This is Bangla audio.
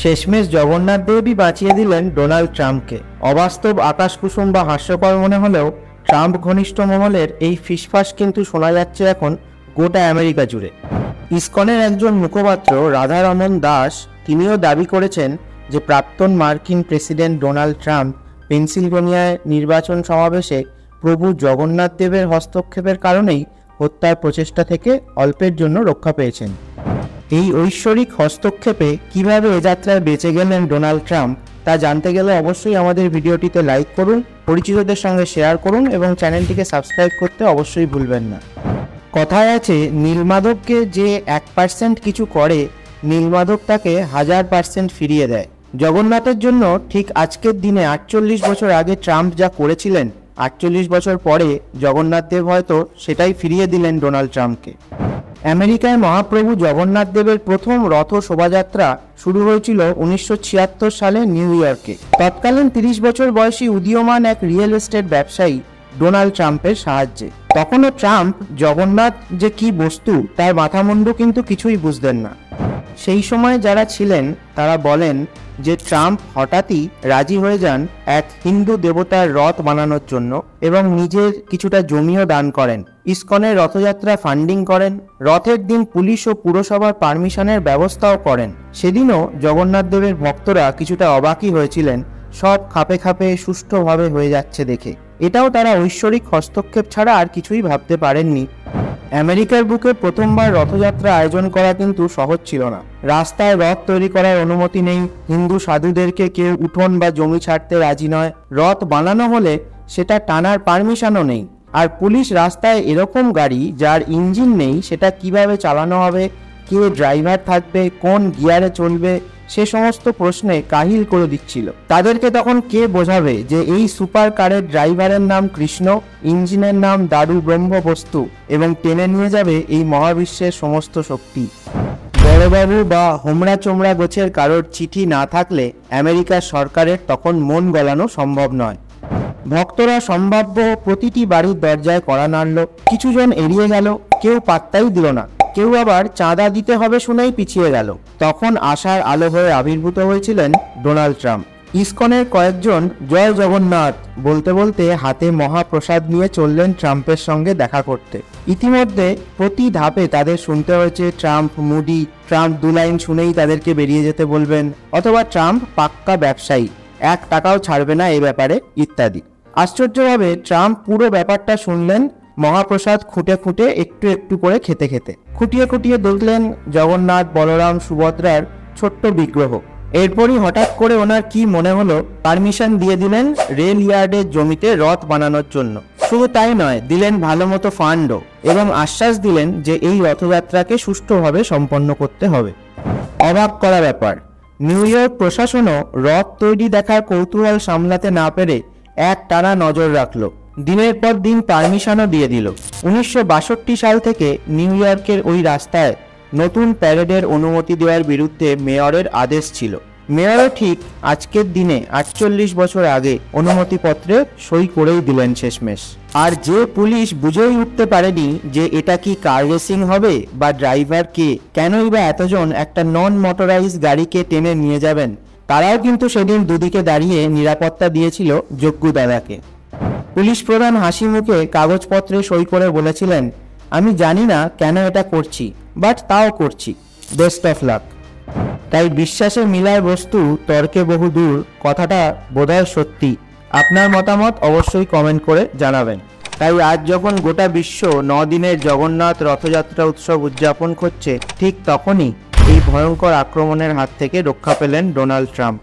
শেষমেশ জগন্নাথ দেবই বাঁচিয়ে দিলেন ডোনাল্ড ট্রাম্পকে। অবাস্তব, আকাশকুসুম বা হাস্যকর মনে হলেও ট্রাম্প ঘনিষ্ঠ মহলের এই ফিসফাস কিন্তু শোনা যাচ্ছে এখন গোটা আমেরিকা জুড়ে। ইসকনের একজন মুখপাত্র রাধারমন দাস তিনিও দাবি করেছেন যে প্রাক্তন মার্কিন প্রেসিডেন্ট ডোনাল্ড ট্রাম্প পেনসিলভেনিয়ায় নির্বাচন সমাবেশে প্রভু জগন্নাথ দেবের হস্তক্ষেপের কারণেই হত্যার প্রচেষ্টা থেকে অল্পের জন্য রক্ষা পেয়েছেন। এই ঐশ্বরিক হস্তক্ষেপে কিভাবে এ যাত্রায় বেঁচে গেলেন ডোনাল্ড ট্রাম্প তা জানতে গেলে অবশ্যই আমাদের ভিডিওটিতে লাইক করুন, পরিচিতদের সঙ্গে শেয়ার করুন এবং চ্যানেলটিকে সাবস্ক্রাইব করতে অবশ্যই ভুলবেন না। কথায় আছে, নীলমাধবকে যে 1% কিছু করে, নীলমাধব তাকে 1000% ফিরিয়ে দেয়। জগন্নাথের জন্য ঠিক আজকের দিনে 48 বছর আগে ট্রাম্প যা করেছিলেন, 48 বছর পরে জগন্নাথ দেব হয়তো সেটাই ফিরিয়ে দিলেন ডোনাল্ড ট্রাম্পকে। আমেরিকায় মহাপ্রভু জগন্নাথ দেবের প্রথম রথ শোভাযাত্রা শুরু হয়েছিল 1976 সালে নিউ ইয়র্কে। তৎকালীন 30 বছর বয়সী উদীয়মান এক রিয়েল এস্টেট ব্যবসায়ী ডোনাল্ড ট্রাম্পের সাহায্যে। তখনও ট্রাম্প জগন্নাথ যে কি বস্তু তার মাথামুন্ডু কিন্তু কিছুই বুঝতেন না। সেই সময় যারা ছিলেন তারা বলেন যে ট্রাম্প হঠাৎই রাজি হয়ে যান এক হিন্দু দেবতার রথ বানানোর জন্য এবং নিজের কিছুটা জমিও দান করেন। ইসকনের রথযাত্রা ফান্ডিং করেন। রথের দিন পুলিশ ও পুরসভার পারমিশনের ব্যবস্থাও করেন। সেদিনও জগন্নাথ দেবের ভক্তরা কিছুটা অবাকই হয়েছিলেন সব খাপে খাপে সুষ্ঠুভাবে হয়ে যাচ্ছে দেখে। এটাও তারা ঐশ্বরিক হস্তক্ষেপ ছাড়া আর কিছুই ভাবতে পারেননি। আমেরিকার বুকে প্রথমবার রথযাত্রা আয়োজন করা কিন্তু সহজ ছিল না। রাস্তায় রথ তৈরি করার অনুমতি নেই, হিন্দু সাধুদেরকে কেউ উঠোন বা জমি ছাড়তে রাজি নয়, রথ বানানো হলে সেটা টানার পারমিশনও নেই। আর পুলিশ রাস্তায় এরকম গাড়ি যার ইঞ্জিন নেই সেটা কিভাবে চালানো হবে, কে ড্রাইভার থাকবে, কোন গিয়ারে চলবে, সে সমস্ত প্রশ্নে কাহিল করে দিচ্ছিল। তাদেরকে তখন কে বোঝাবে যে এই সুপার কারের ড্রাইভারের নাম কৃষ্ণ, ইঞ্জিনের নাম দারু ব্রহ্ম বস্তু এবং টেনে নিয়ে যাবে এই মহাবিশ্বের সমস্ত শক্তি। বড়বাবু বা হোমরা চোমরা গোছের কারোর চিঠি না থাকলে আমেরিকার সরকারের তখন মন গলানো সম্ভব নয়। ভক্তরা সম্ভাব্য প্রতিটি বাড়ির দরজায় কড়া নাড়ল। কিছুজন এড়িয়ে গেল, কেউ পাত্তাই দিল না, কেউ আবার চাঁদা দিতে হবে শুনেই পিছিয়ে গেল। তখন আশার আলো হয়ে আবির্ভূত হয়েছিলেন ডোনাল্ড ট্রাম্প। ইসকনের কয়েকজন জয় জগন্নাথ বলতে বলতে হাতে মহাপ্রসাদ নিয়ে চললেন ট্রাম্পের সঙ্গে দেখা করতে। ইতিমধ্যে প্রতি ধাপে তাদের শুনতে হয়েছে ট্রাম্প মুডি, ট্রাম্প 2 লাইন শুনেই তাদেরকে বেরিয়ে যেতে বলবেন, অথবা ট্রাম্প পাক্কা ব্যবসায়ী, 1 টাকাও ছাড়বে না এ ব্যাপারে, ইত্যাদি। আশ্চর্যভাবে ট্রাম্প পুরো ব্যাপারটা শুনলেন মহাপ্রসাদ খুঁটে খুঁটে একটু একটু করে খেতে খেতে। খুঁটিয়ে খুঁটিয়ে দেখলেন জগন্নাথ, বলরাম, সুভদ্রার ছোট্ট বিগ্রহ। এরপরই হঠাৎ করে ওনার কি মনে হলো, পারমিশন দিয়ে দিলেন রেল ইয়ার্ডের জমিতে রথ বানানোর জন্য। শুধু তাই নয়, দিলেন ভালো মতো ফান্ডও এবং আশ্বাস দিলেন যে এই রথযাত্রাকে সুষ্ঠুভাবে সম্পন্ন করতে হবে। অবাক করা ব্যাপার, নিউ ইয়র্ক প্রশাসনও রথ তৈরি দেখার কৌতূহল সামলাতে না পেরে এক টানা নজর রাখলো। দিনের পর দিন পারমিশনও দিয়ে দিল। 1962 সাল থেকে নিউ ইয়র্কের ওই রাস্তায় নতুন প্যারেডের অনুমতি দেওয়ার বিরুদ্ধে মেয়রের আদেশ ছিল। মেয়রও ঠিক আজকের দিনে 48 বছর আগে অনুমতিপত্রে সই করেই দিলেন শেষমেশ। আর যে পুলিশ বুঝেই উঠতে পারেনি যে এটা কি কার রেসিং হবে বা ড্রাইভার কে, কেনই বা এতজন একটা নন মোটরাইজ গাড়িকে টেনে নিয়ে যাবেন, তারাও কিন্তু সেদিন দুদিকে দাঁড়িয়ে নিরাপত্তা দিয়েছিল যোগ্য দাদাকে। পুলিশ প্রধান হাসি মুখে কাগজপত্রে সই করে বলেছিলেন, আমি জানি না কেন এটা করছি, বাট তাও করছি, বেস্ট অফ লাক। তাই বিশ্বাসে মিলার বস্তু তর্কে বহু দূর কথাটা বোধহয় সত্যি। আপনার মতামত অবশ্যই কমেন্ট করে জানাবেন। তাই আজ যখন গোটা বিশ্ব 9 দিনের জগন্নাথ রথযাত্রা উৎসব উদযাপন করছে, ঠিক তখনই এই ভয়ঙ্কর আক্রমণের হাত থেকে রক্ষা পেলেন ডোনাল্ড ট্রাম্প।